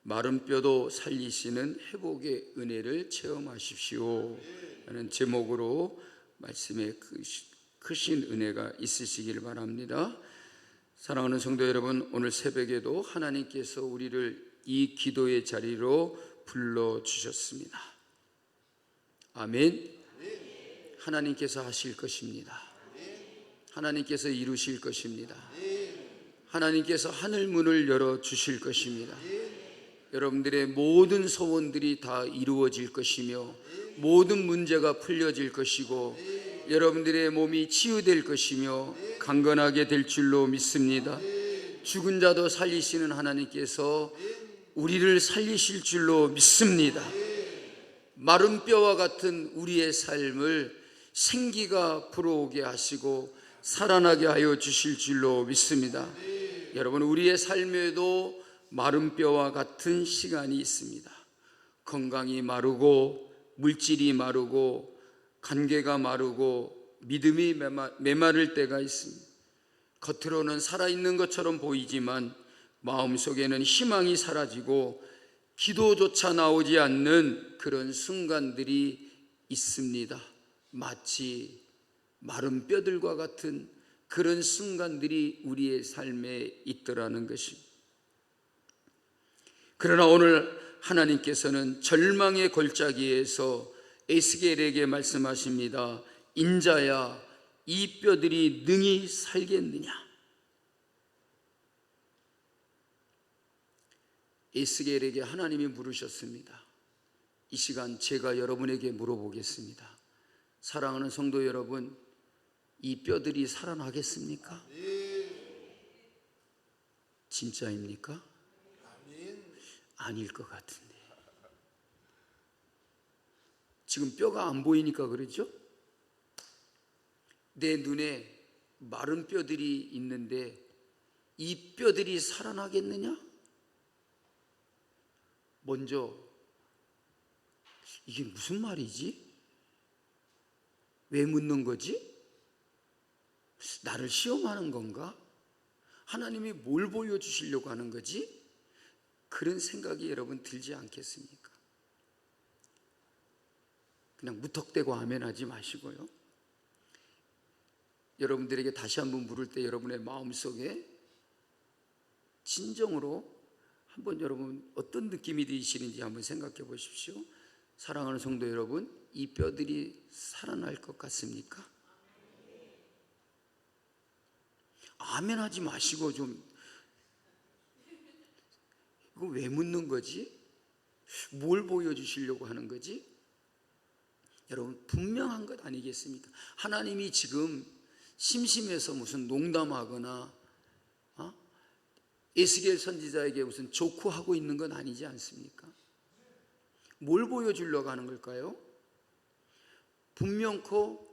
마른 뼈도 살리시는 회복의 은혜를 체험하십시오 라는 제목으로 말씀에 크신 은혜가 있으시길 바랍니다. 사랑하는 성도 여러분, 오늘 새벽에도 하나님께서 우리를 이 기도의 자리로 불러주셨습니다. 아멘. 하나님께서 하실 것입니다. 하나님께서 이루실 것입니다. 하나님께서 하늘 문을 열어주실 것입니다. 여러분들의 모든 소원들이 다 이루어질 것이며 모든 문제가 풀려질 것이고 여러분들의 몸이 치유될 것이며 강건하게 될 줄로 믿습니다. 죽은 자도 살리시는 하나님께서 우리를 살리실 줄로 믿습니다. 마른 뼈와 같은 우리의 삶을 생기가 불어오게 하시고 살아나게 하여 주실 줄로 믿습니다. 여러분, 우리의 삶에도 마른 뼈와 같은 시간이 있습니다. 건강이 마르고 물질이 마르고 관계가 마르고 믿음이 메마를 때가 있습니다. 겉으로는 살아있는 것처럼 보이지만 마음속에는 희망이 사라지고 기도조차 나오지 않는 그런 순간들이 있습니다. 마치 마른 뼈들과 같은 그런 순간들이 우리의 삶에 있더라는 것입니다. 그러나 오늘 하나님께서는 절망의 골짜기에서 에스겔에게 말씀하십니다. 인자야, 이 뼈들이 능히 살겠느냐? 에스겔에게 하나님이 물으셨습니다. 이 시간 제가 여러분에게 물어보겠습니다. 사랑하는 성도 여러분, 이 뼈들이 살아나겠습니까? 진짜입니까? 아닐 것 같은데. 지금 뼈가 안 보이니까 그러죠? 내 눈에 마른 뼈들이 있는데 이 뼈들이 살아나겠느냐? 먼저 이게 무슨 말이지? 왜 묻는 거지? 나를 시험하는 건가? 하나님이 뭘 보여주시려고 하는 거지? 그런 생각이 여러분 들지 않겠습니까? 그냥 무턱대고 아멘하지 마시고요. 여러분들에게 다시 한번 물을 때 여러분의 마음속에 진정으로 한번 여러분 어떤 느낌이 드시는지 한번 생각해 보십시오. 사랑하는 성도 여러분, 이 뼈들이 살아날 것 같습니까? 아멘하지 마시고 좀 이거 왜 묻는 거지? 뭘 보여주시려고 하는 거지? 여러분, 분명한 것 아니겠습니까? 하나님이 지금 심심해서 무슨 농담하거나 에스겔 선지자에게 무슨 조크하고 있는 건 아니지 않습니까? 뭘 보여주려고 하는 걸까요? 분명코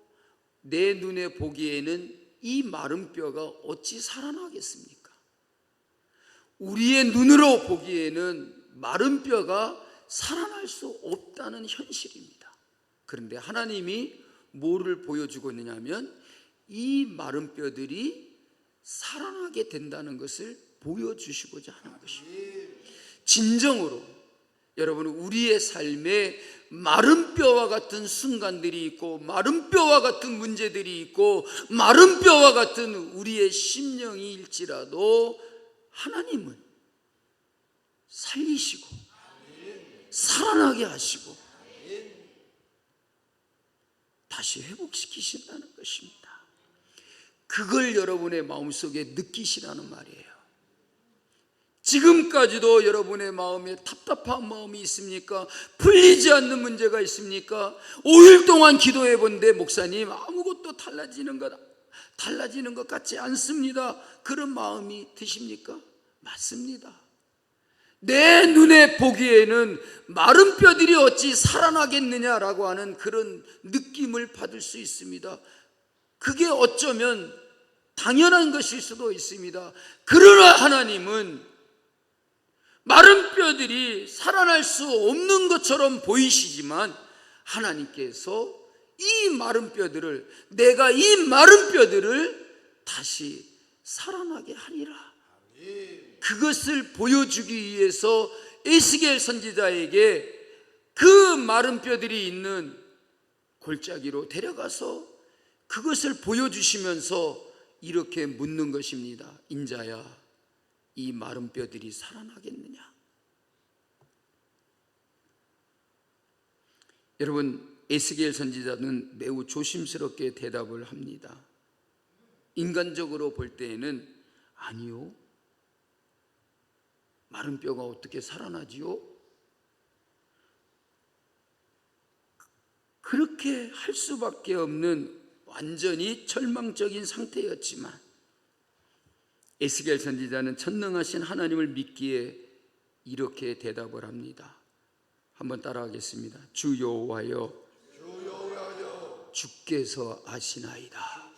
내 눈에 보기에는 이 마른 뼈가 어찌 살아나겠습니까? 우리의 눈으로 보기에는 마른 뼈가 살아날 수 없다는 현실입니다. 그런데 하나님이 뭐를 보여주고 있느냐면 이 마른 뼈들이 살아나게 된다는 것을 보여주시고자 하는 것입니다. 진정으로 여러분, 우리의 삶에 마른 뼈와 같은 순간들이 있고 마른 뼈와 같은 문제들이 있고 마른 뼈와 같은 우리의 심령일지라도 하나님은 살리시고 살아나게 하시고 다시 회복시키신다는 것입니다. 그걸 여러분의 마음속에 느끼시라는 말이에요. 지금까지도 여러분의 마음에 답답한 마음이 있습니까? 풀리지 않는 문제가 있습니까? 5일 동안 기도해 본데 목사님 아무것도 달라지는 것 같지 않습니다. 그런 마음이 드십니까? 맞습니다. 내 눈에 보기에는 마른 뼈들이 어찌 살아나겠느냐라고 하는 그런 느낌을 받을 수 있습니다. 그게 어쩌면 당연한 것일 수도 있습니다. 그러나 하나님은 마른 뼈들이 살아날 수 없는 것처럼 보이시지만 하나님께서 이 마른 뼈들을, 내가 이 마른 뼈들을 다시 살아나게 하리라. 그것을 보여주기 위해서 에스겔 선지자에게 그 마른 뼈들이 있는 골짜기로 데려가서 그것을 보여주시면서 이렇게 묻는 것입니다. 인자야, 이 마른 뼈들이 살아나겠느냐? 여러분, 에스겔 선지자는 매우 조심스럽게 대답을 합니다. 인간적으로 볼 때에는 아니요, 마른 뼈가 어떻게 살아나지요? 그렇게 할 수밖에 없는 완전히 절망적인 상태였지만 에스겔 선지자는 전능하신 하나님을 믿기에 이렇게 대답을 합니다. 한번 따라하겠습니다. 주 여호와여, 주께서 아시나이다.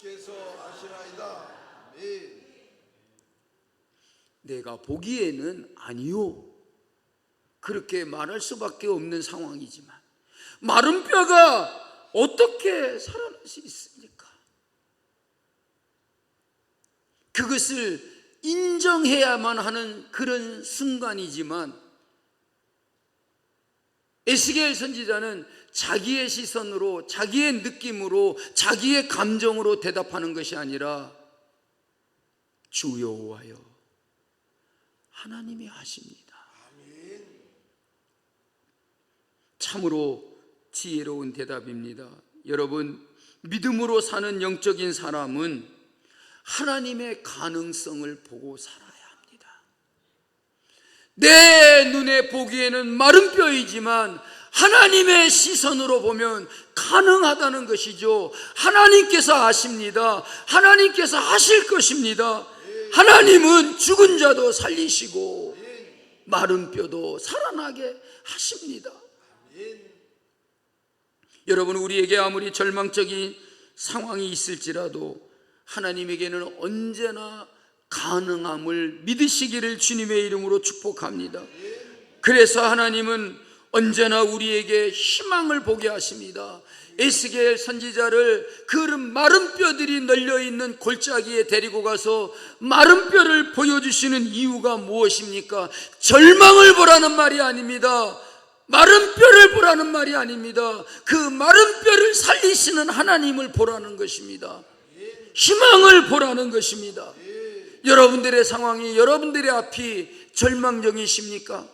내가 보기에는 아니요, 그렇게 말할 수밖에 없는 상황이지만 마른 뼈가 어떻게 살아날 수 있습니까? 그것을 인정해야만 하는 그런 순간이지만 에스겔 선지자는 자기의 시선으로, 자기의 느낌으로, 자기의 감정으로 대답하는 것이 아니라 주 여호와여, 하나님이 아십니다. 참으로 지혜로운 대답입니다. 여러분, 믿음으로 사는 영적인 사람은 하나님의 가능성을 보고 살아야 합니다. 내 눈에 보기에는 마른 뼈이지만 하나님의 시선으로 보면 가능하다는 것이죠. 하나님께서 아십니다. 하나님께서 하실 것입니다. 하나님은 죽은 자도 살리시고 마른 뼈도 살아나게 하십니다. 여러분, 우리에게 아무리 절망적인 상황이 있을지라도 하나님에게는 언제나 가능함을 믿으시기를 주님의 이름으로 축복합니다. 그래서 하나님은 언제나 우리에게 희망을 보게 하십니다. 에스겔 선지자를 그 마른 뼈들이 널려있는 골짜기에 데리고 가서 마른 뼈를 보여주시는 이유가 무엇입니까? 절망을 보라는 말이 아닙니다. 마른 뼈를 보라는 말이 아닙니다. 그 마른 뼈를 살리시는 하나님을 보라는 것입니다. 희망을 보라는 것입니다. 여러분들의 상황이, 여러분들의 앞이 절망적이십니까?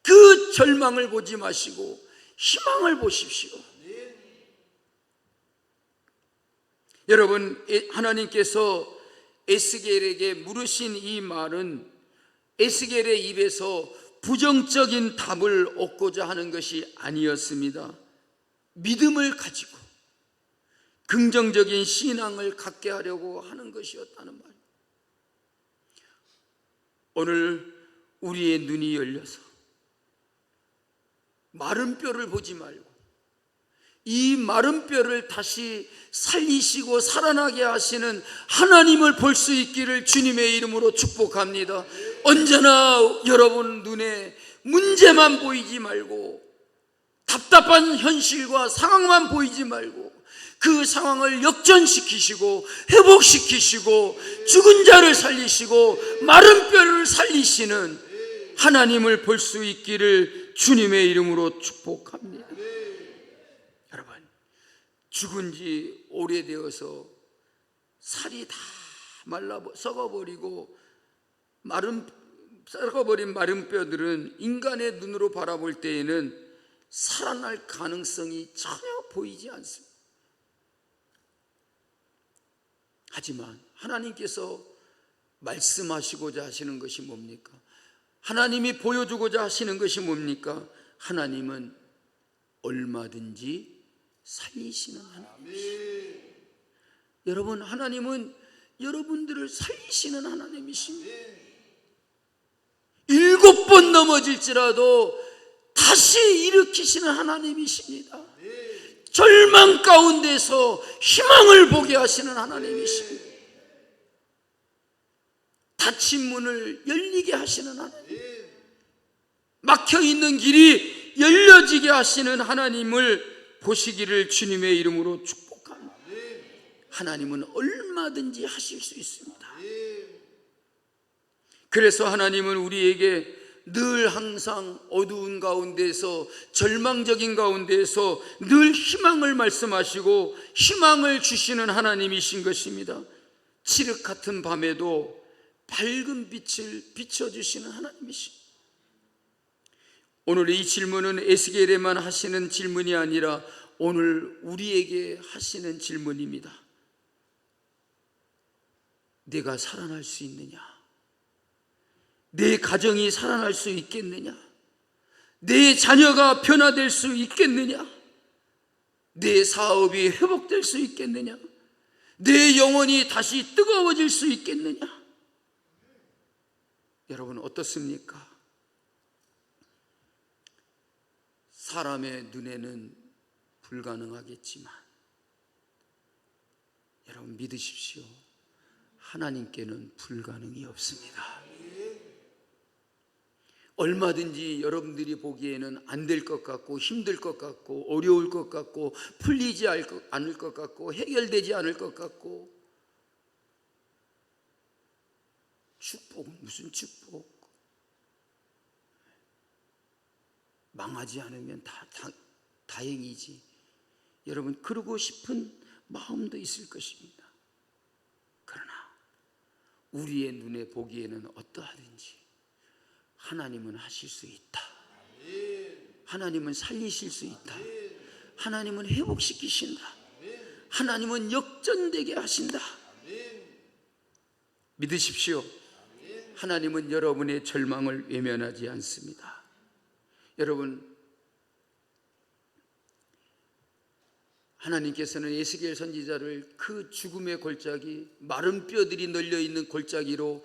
그 절망을 보지 마시고 희망을 보십시오. 여러분, 하나님께서 에스겔에게 물으신 이 말은 에스겔의 입에서 부정적인 답을 얻고자 하는 것이 아니었습니다. 믿음을 가지고 긍정적인 신앙을 갖게 하려고 하는 것이었다는 말. 오늘 우리의 눈이 열려서 마른 뼈를 보지 말고 이 마른 뼈를 다시 살리시고 살아나게 하시는 하나님을 볼 수 있기를 주님의 이름으로 축복합니다. 언제나 여러분 눈에 문제만 보이지 말고 답답한 현실과 상황만 보이지 말고 그 상황을 역전시키시고 회복시키시고 죽은 자를 살리시고 마른 뼈를 살리시는 하나님을 볼 수 있기를 주님의 이름으로 축복합니다. 여러분, 죽은 지 오래되어서 살이 다 말라 썩어버리고 썩어버린 마른 뼈들은 인간의 눈으로 바라볼 때에는 살아날 가능성이 전혀 보이지 않습니다. 하지만 하나님께서 말씀하시고자 하시는 것이 뭡니까? 하나님이 보여주고자 하시는 것이 뭡니까? 하나님은 얼마든지 살리시는 하나님이십니다. 여러분, 하나님은 여러분들을 살리시는 하나님이십니다. 7번 넘어질지라도 다시 일으키시는 하나님이십니다. 절망 가운데서 희망을 보게 하시는 하나님이십니다. 닫힌 문을 열리게 하시는 하나님, 막혀있는 길이 열려지게 하시는 하나님을 보시기를 주님의 이름으로 축복합니다. 하나님은 얼마든지 하실 수 있습니다. 그래서 하나님은 우리에게 늘 항상 어두운 가운데서, 절망적인 가운데서 늘 희망을 말씀하시고 희망을 주시는 하나님이신 것입니다. 칠흑 같은 밤에도 밝은 빛을 비춰주시는 하나님이십니다. 오늘 이 질문은 에스겔에만 하시는 질문이 아니라 오늘 우리에게 하시는 질문입니다. 내가 살아날 수 있느냐? 내 가정이 살아날 수 있겠느냐? 내 자녀가 변화될 수 있겠느냐? 내 사업이 회복될 수 있겠느냐? 내 영혼이 다시 뜨거워질 수 있겠느냐? 여러분 어떻습니까? 사람의 눈에는 불가능하겠지만 여러분 믿으십시오. 하나님께는 불가능이 없습니다. 얼마든지 여러분들이 보기에는 안 될 것 같고 힘들 것 같고 어려울 것 같고 풀리지 않을 것 같고 해결되지 않을 것 같고, 축복은 무슨 축복? 망하지 않으면 다행이지. 여러분 그러고 싶은 마음도 있을 것입니다. 그러나 우리의 눈에 보기에는 어떠하든지 하나님은 하실 수 있다. 하나님은 살리실 수 있다. 하나님은 회복시키신다. 하나님은 역전되게 하신다. 믿으십시오. 하나님은 여러분의 절망을 외면하지 않습니다. 여러분, 하나님께서는 에스겔 선지자를 그 죽음의 골짜기, 마른 뼈들이 널려있는 골짜기로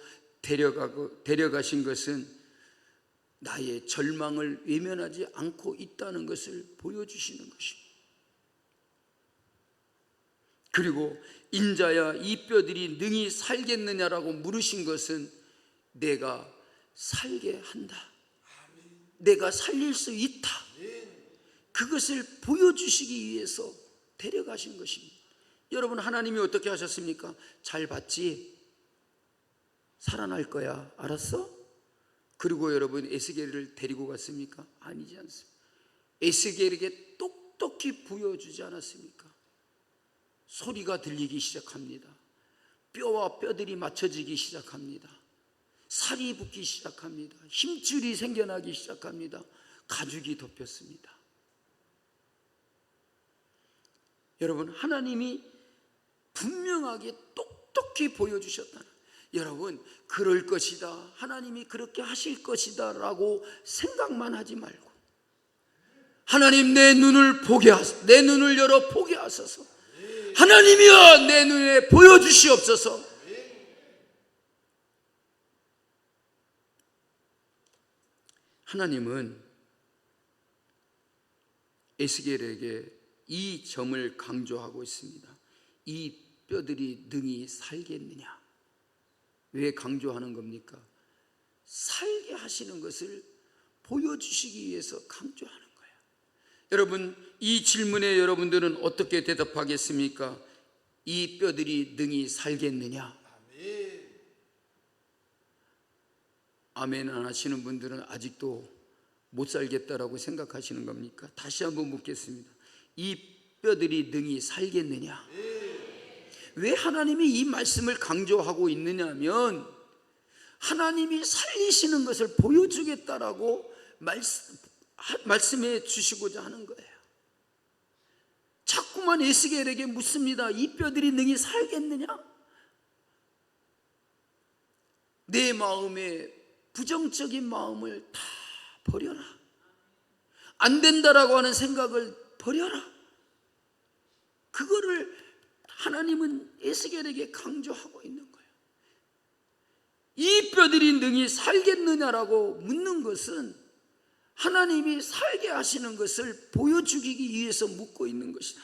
데려가신 것은 나의 절망을 외면하지 않고 있다는 것을 보여주시는 것입니다. 그리고 인자야 이 뼈들이 능히 살겠느냐라고 물으신 것은 내가 살게 한다, 내가 살릴 수 있다, 그것을 보여주시기 위해서 데려가신 것입니다. 여러분 하나님이 어떻게 하셨습니까? 잘 봤지? 살아날 거야. 알았어? 그리고 여러분 에스겔을 데리고 갔습니까? 아니지 않습니까? 에스겔에게 똑똑히 보여주지 않았습니까? 소리가 들리기 시작합니다. 뼈와 뼈들이 맞춰지기 시작합니다. 살이 붙기 시작합니다. 힘줄이 생겨나기 시작합니다. 가죽이 덮였습니다. 여러분 하나님이 분명하게 똑똑히 보여주셨다. 여러분 그럴 것이다, 하나님이 그렇게 하실 것이다 라고 생각만 하지 말고 하나님 내 눈을 보게 하소서, 내 눈을 열어 보게 하소서, 하나님이여 내 눈에 보여주시옵소서. 하나님은 에스겔에게 이 점을 강조하고 있습니다. 이 뼈들이 능히 살겠느냐? 왜 강조하는 겁니까? 살게 하시는 것을 보여주시기 위해서 강조하는 거예요. 여러분 이 질문에 여러분들은 어떻게 대답하겠습니까? 이 뼈들이 능히 살겠느냐? 아멘 안 하시는 분들은 아직도 못 살겠다라고 생각하시는 겁니까? 다시 한번 묻겠습니다. 이 뼈들이 능히 살겠느냐? 왜 하나님이 이 말씀을 강조하고 있느냐면 하나님이 살리시는 것을 보여주겠다라고 말씀해 주시고자 하는 거예요. 자꾸만 에스겔에게 묻습니다. 이 뼈들이 능히 살겠느냐? 내 마음에 부정적인 마음을 다 버려라. 안 된다라고 하는 생각을 버려라. 그거를 하나님은 에스겔에게 강조하고 있는 거예요. 이 뼈들이 능히 살겠느냐라고 묻는 것은 하나님이 살게 하시는 것을 보여주기 위해서 묻고 있는 것이다.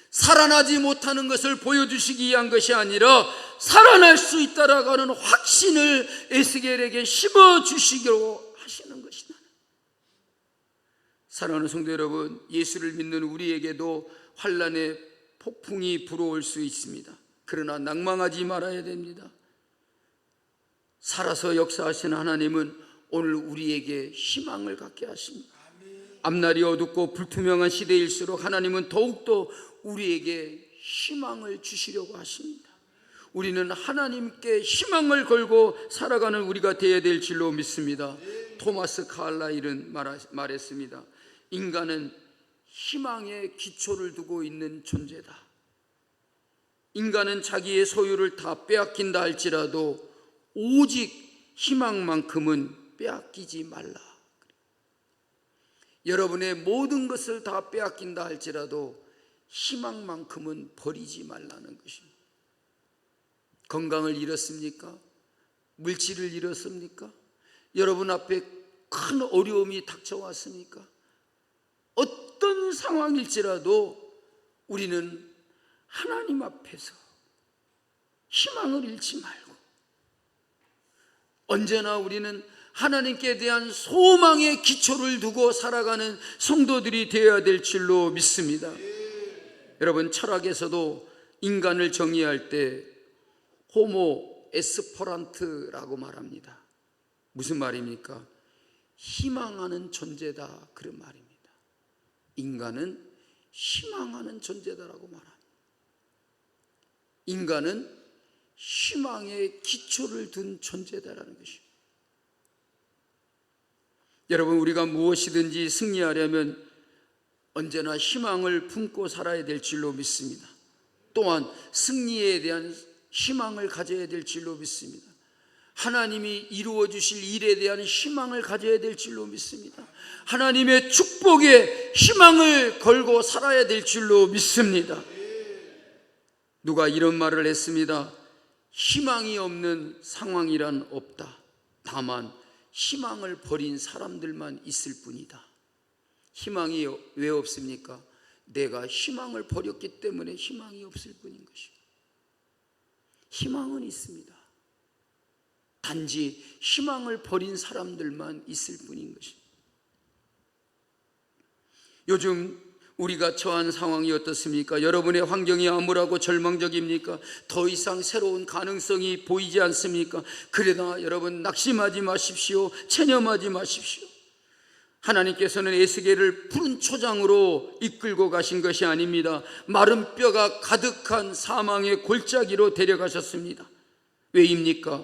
살아나지 못하는 것을 보여주시기 위한 것이 아니라 살아날 수 있다라고 하는 확신을 에스겔에게 심어주시기로 하시는 것이다. 사랑하는 성도 여러분, 예수를 믿는 우리에게도 환난의 폭풍이 불어올 수 있습니다. 그러나 낭망하지 말아야 됩니다. 살아서 역사하시는 하나님은 오늘 우리에게 희망을 갖게 하십니다. 앞날이 어둡고 불투명한 시대일수록 하나님은 더욱더 우리에게 희망을 주시려고 하십니다. 우리는 하나님께 희망을 걸고 살아가는 우리가 되어야 될 줄로 믿습니다. 토마스 칼라일은 말했습니다. 인간은 희망에 기초를 두고 있는 존재다. 인간은 자기의 소유를 다 빼앗긴다 할지라도 오직 희망만큼은 빼앗기지 말라. 여러분의 모든 것을 다 빼앗긴다 할지라도 희망만큼은 버리지 말라는 것입니다. 건강을 잃었습니까? 물질을 잃었습니까? 여러분 앞에 큰 어려움이 닥쳐왔습니까? 어떤 상황일지라도 우리는 하나님 앞에서 희망을 잃지 말고 언제나 우리는 하나님께 대한 소망의 기초를 두고 살아가는 성도들이 되어야 될 줄로 믿습니다. 여러분, 철학에서도 인간을 정의할 때 호모 에스퍼란트라고 말합니다. 무슨 말입니까? 희망하는 존재다, 그런 말입니다. 인간은 희망하는 존재다라고 말합니다. 인간은 희망에 기초를 둔 존재다라는 것입니다. 여러분, 우리가 무엇이든지 승리하려면 언제나 희망을 품고 살아야 될 줄로 믿습니다. 또한 승리에 대한 희망을 가져야 될 줄로 믿습니다. 하나님이 이루어 주실 일에 대한 희망을 가져야 될 줄로 믿습니다. 하나님의 축복에 희망을 걸고 살아야 될 줄로 믿습니다. 누가 이런 말을 했습니다. 희망이 없는 상황이란 없다. 다만 희망을 버린 사람들만 있을 뿐이다. 희망이 왜 없습니까? 내가 희망을 버렸기 때문에 희망이 없을 뿐인 것입니다. 희망은 있습니다. 단지 희망을 버린 사람들만 있을 뿐인 것입니다. 요즘 우리가 처한 상황이 어떻습니까? 여러분의 환경이 암울하고 절망적입니까? 더 이상 새로운 가능성이 보이지 않습니까? 그러나 여러분, 낙심하지 마십시오. 체념하지 마십시오. 하나님께서는 에스겔을 푸른 초장으로 이끌고 가신 것이 아닙니다. 마른 뼈가 가득한 사망의 골짜기로 데려가셨습니다. 왜입니까?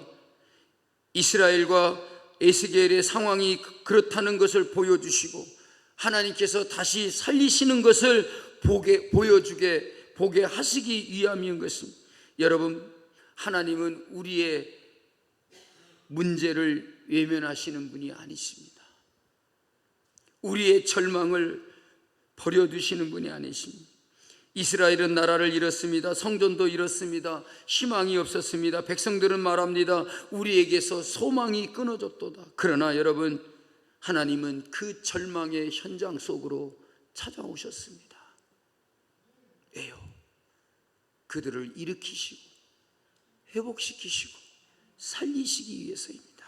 이스라엘과 에스겔의 상황이 그렇다는 것을 보여주시고 하나님께서 다시 살리시는 것을 보게 하시기 위함인 것입니다. 여러분, 하나님은 우리의 문제를 외면하시는 분이 아니십니다. 우리의 절망을 버려두시는 분이 아니십니다. 이스라엘은 나라를 잃었습니다. 성전도 잃었습니다. 희망이 없었습니다. 백성들은 말합니다. 우리에게서 소망이 끊어졌도다. 그러나 여러분, 하나님은 그 절망의 현장 속으로 찾아오셨습니다. 왜요? 그들을 일으키시고 회복시키시고 살리시기 위해서입니다.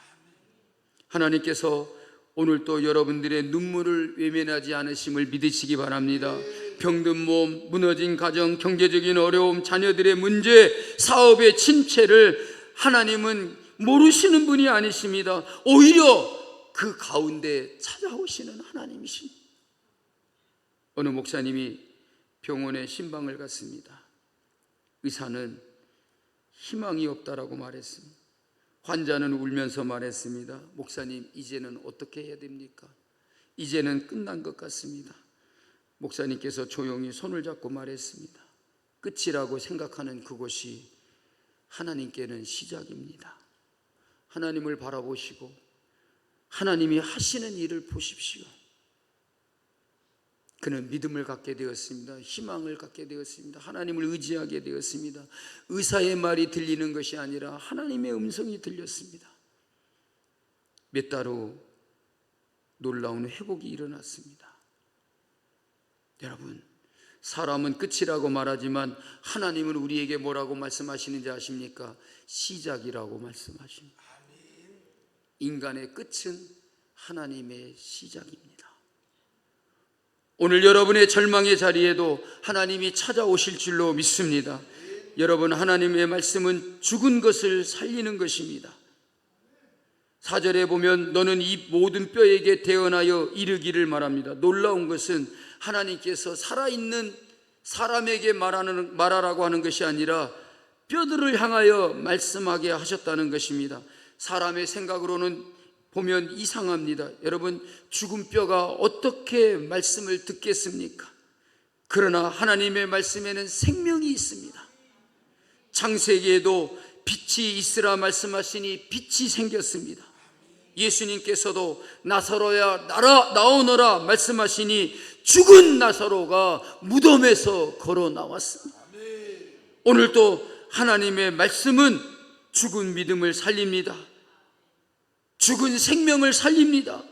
하나님께서 오늘 또 여러분들의 눈물을 외면하지 않으심을 믿으시기 바랍니다. 병든 몸, 무너진 가정, 경제적인 어려움, 자녀들의 문제, 사업의 침체를 하나님은 모르시는 분이 아니십니다. 오히려 그 가운데 찾아오시는 하나님이십니다. 어느 목사님이 병원에 신방을 갔습니다. 의사는 희망이 없다라고 말했습니다. 환자는 울면서 말했습니다. 목사님, 이제는 어떻게 해야 됩니까? 이제는 끝난 것 같습니다. 목사님께서 조용히 손을 잡고 말했습니다. 끝이라고 생각하는 그것이 하나님께는 시작입니다. 하나님을 바라보시고 하나님이 하시는 일을 보십시오. 그는 믿음을 갖게 되었습니다. 희망을 갖게 되었습니다. 하나님을 의지하게 되었습니다. 의사의 말이 들리는 것이 아니라 하나님의 음성이 들렸습니다. 몇 달 후 놀라운 회복이 일어났습니다. 여러분, 사람은 끝이라고 말하지만 하나님은 우리에게 뭐라고 말씀하시는지 아십니까? 시작이라고 말씀하십니다. 인간의 끝은 하나님의 시작입니다. 오늘 여러분의 절망의 자리에도 하나님이 찾아오실 줄로 믿습니다. 여러분, 하나님의 말씀은 죽은 것을 살리는 것입니다. 4절에 보면 너는 이 모든 뼈에게 대언하여 이르기를 말합니다. 놀라운 것은 하나님께서 살아있는 사람에게 말하라고 하는 것이 아니라 뼈들을 향하여 말씀하게 하셨다는 것입니다. 사람의 생각으로는 보면 이상합니다. 여러분, 죽은 뼈가 어떻게 말씀을 듣겠습니까? 그러나 하나님의 말씀에는 생명이 있습니다. 창세기에도 빛이 있으라 말씀하시니 빛이 생겼습니다. 예수님께서도 나사로야 나오너라 말씀하시니 죽은 나사로가 무덤에서 걸어 나왔습니다. 오늘도 하나님의 말씀은 죽은 믿음을 살립니다. 죽은 생명을 살립니다.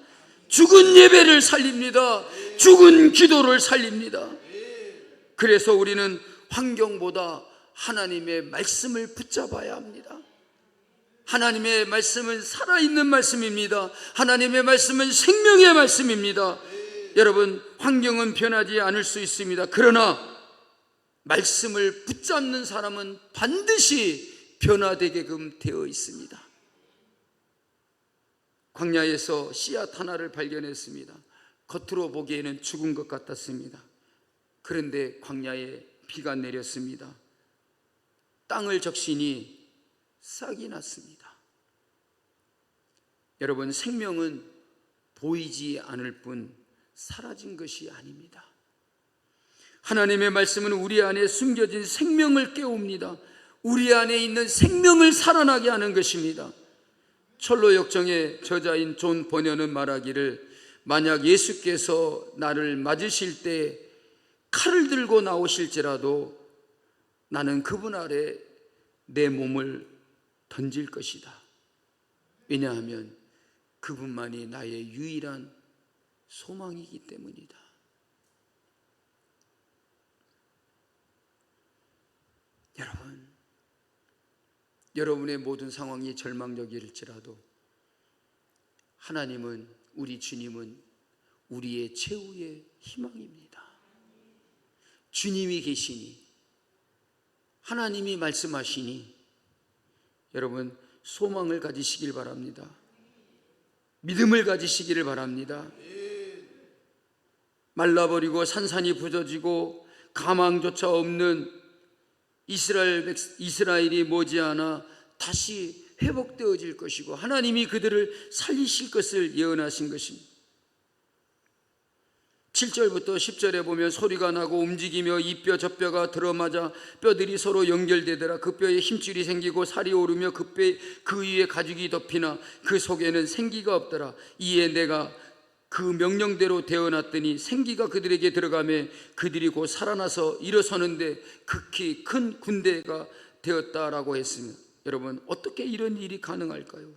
죽은 예배를 살립니다. 죽은 기도를 살립니다. 그래서 우리는 환경보다 하나님의 말씀을 붙잡아야 합니다. 하나님의 말씀은 살아있는 말씀입니다. 하나님의 말씀은 생명의 말씀입니다. 여러분, 환경은 변하지 않을 수 있습니다. 그러나 말씀을 붙잡는 사람은 반드시 변화되게끔 되어 있습니다. 광야에서 씨앗 하나를 발견했습니다. 겉으로 보기에는 죽은 것 같았습니다. 그런데 광야에 비가 내렸습니다. 땅을 적시니 싹이 났습니다. 여러분, 생명은 보이지 않을 뿐 사라진 것이 아닙니다. 하나님의 말씀은 우리 안에 숨겨진 생명을 깨웁니다. 우리 안에 있는 생명을 살아나게 하는 것입니다. 철로 역정의 저자인 존 버녀는 말하기를, 만약 예수께서 나를 맞으실 때 칼을 들고 나오실지라도 나는 그분 아래 내 몸을 던질 것이다. 왜냐하면 그분만이 나의 유일한 소망이기 때문이다. 여러분의 모든 상황이 절망적일지라도 하나님은, 우리 주님은 우리의 최후의 희망입니다. 주님이 계시니, 하나님이 말씀하시니 여러분 소망을 가지시길 바랍니다. 믿음을 가지시기를 바랍니다. 말라버리고 산산이 부서지고 가망조차 없는 이스라엘이 머지않아 다시 회복되어질 것이고 하나님이 그들을 살리실 것을 예언하신 것입니다. 7절부터 10절에 보면 소리가 나고 움직이며 이 뼈 저 뼈가 들어맞아 뼈들이 서로 연결되더라. 그 뼈에 힘줄이 생기고 살이 오르며 그 위에 가죽이 덮이나 그 속에는 생기가 없더라. 이에 내가 그 명령대로 되어놨더니 생기가 그들에게 들어가매 그들이 곧 살아나서 일어서는데 극히 큰 군대가 되었다라고 했습니다. 여러분, 어떻게 이런 일이 가능할까요?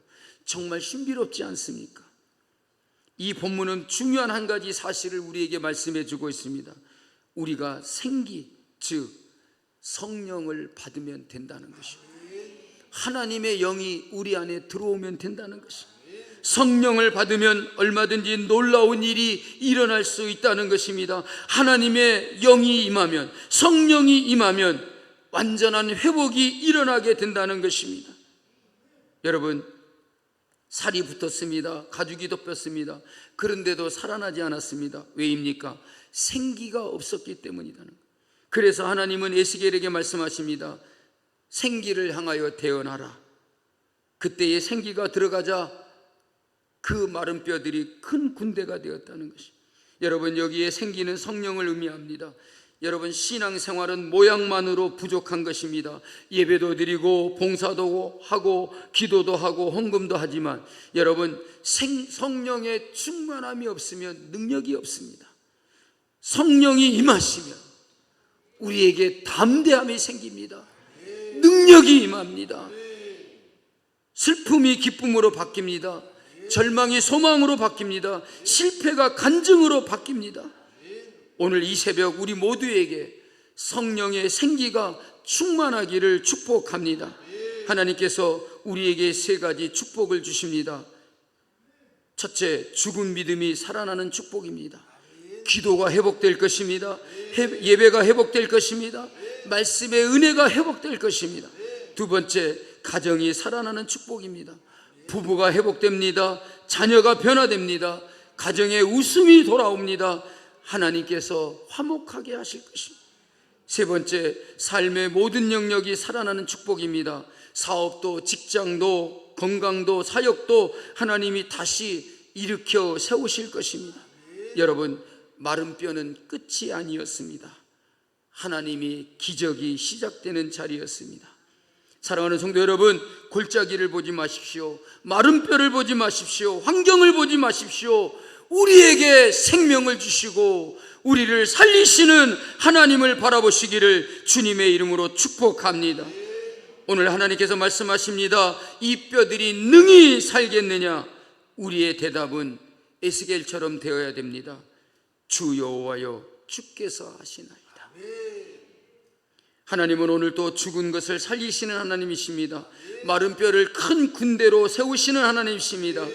정말 신비롭지 않습니까? 이 본문은 중요한 한 가지 사실을 우리에게 말씀해 주고 있습니다. 우리가 생기, 즉 성령을 받으면 된다는 것입니다. 하나님의 영이 우리 안에 들어오면 된다는 것입니다. 성령을 받으면 얼마든지 놀라운 일이 일어날 수 있다는 것입니다. 하나님의 영이 임하면, 성령이 임하면 완전한 회복이 일어나게 된다는 것입니다. 여러분, 살이 붙었습니다. 가죽이 덮였습니다. 그런데도 살아나지 않았습니다. 왜입니까? 생기가 없었기 때문이다. 그래서 하나님은 에스겔에게 말씀하십니다. 생기를 향하여 대언하라. 그때에 생기가 들어가자 그 마른 뼈들이 큰 군대가 되었다는 것입니다. 여러분, 여기에 생기는 성령을 의미합니다. 여러분, 신앙생활은 모양만으로 부족한 것입니다. 예배도 드리고 봉사도 하고 기도도 하고 헌금도 하지만 여러분, 성령의 충만함이 없으면 능력이 없습니다. 성령이 임하시면 우리에게 담대함이 생깁니다. 능력이 임합니다. 슬픔이 기쁨으로 바뀝니다. 절망이 소망으로 바뀝니다. 실패가 간증으로 바뀝니다. 오늘 이 새벽 우리 모두에게 성령의 생기가 충만하기를 축복합니다. 하나님께서 우리에게 세 가지 축복을 주십니다. 첫째, 죽은 믿음이 살아나는 축복입니다. 기도가 회복될 것입니다. 예배가 회복될 것입니다. 말씀의 은혜가 회복될 것입니다. 두 번째, 가정이 살아나는 축복입니다. 부부가 회복됩니다. 자녀가 변화됩니다. 가정에 웃음이 돌아옵니다. 하나님께서 화목하게 하실 것입니다. 세 번째, 삶의 모든 영역이 살아나는 축복입니다. 사업도, 직장도, 건강도, 사역도 하나님이 다시 일으켜 세우실 것입니다. 여러분, 마른 뼈는 끝이 아니었습니다. 하나님이 기적이 시작되는 자리였습니다. 사랑하는 성도 여러분, 골짜기를 보지 마십시오. 마른 뼈를 보지 마십시오. 환경을 보지 마십시오. 우리에게 생명을 주시고 우리를 살리시는 하나님을 바라보시기를 주님의 이름으로 축복합니다. 오늘 하나님께서 말씀하십니다. 이 뼈들이 능히 살겠느냐? 우리의 대답은 에스겔처럼 되어야 됩니다. 주 여호와여, 주께서 하시나이다. 하나님은 오늘 또 죽은 것을 살리시는 하나님이십니다. 마른 뼈를 큰 군대로 세우시는 하나님이십니다.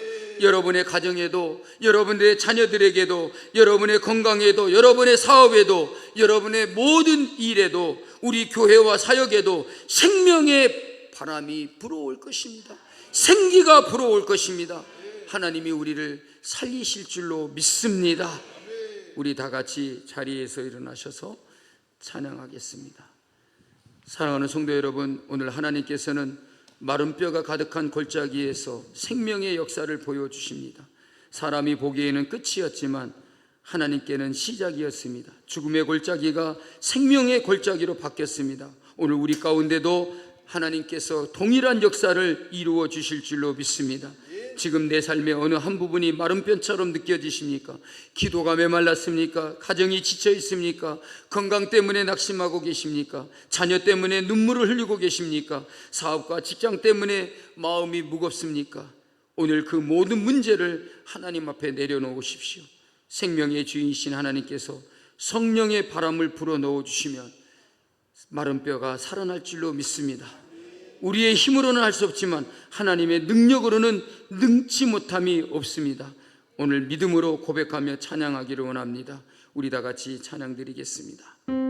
여러분의 가정에도, 여러분의 자녀들에게도, 여러분의 건강에도, 여러분의 사업에도, 여러분의 모든 일에도, 우리 교회와 사역에도 생명의 바람이 불어올 것입니다. 생기가 불어올 것입니다. 하나님이 우리를 살리실 줄로 믿습니다. 우리 다 같이 자리에서 일어나셔서 찬양하겠습니다. 사랑하는 성도 여러분, 오늘 하나님께서는 마른 뼈가 가득한 골짜기에서 생명의 역사를 보여주십니다. 사람이 보기에는 끝이었지만 하나님께는 시작이었습니다. 죽음의 골짜기가 생명의 골짜기로 바뀌었습니다. 오늘 우리 가운데도 하나님께서 동일한 역사를 이루어 주실 줄로 믿습니다. 지금 내 삶의 어느 한 부분이 마른 뼈처럼 느껴지십니까? 기도가 메말랐습니까? 가정이 지쳐 있습니까? 건강 때문에 낙심하고 계십니까? 자녀 때문에 눈물을 흘리고 계십니까? 사업과 직장 때문에 마음이 무겁습니까? 오늘 그 모든 문제를 하나님 앞에 내려놓으십시오. 생명의 주인이신 하나님께서 성령의 바람을 불어넣어 주시면 마른 뼈가 살아날 줄로 믿습니다. 우리의 힘으로는 할 수 없지만 하나님의 능력으로는 능치 못함이 없습니다. 오늘 믿음으로 고백하며 찬양하기를 원합니다. 우리 다 같이 찬양 드리겠습니다.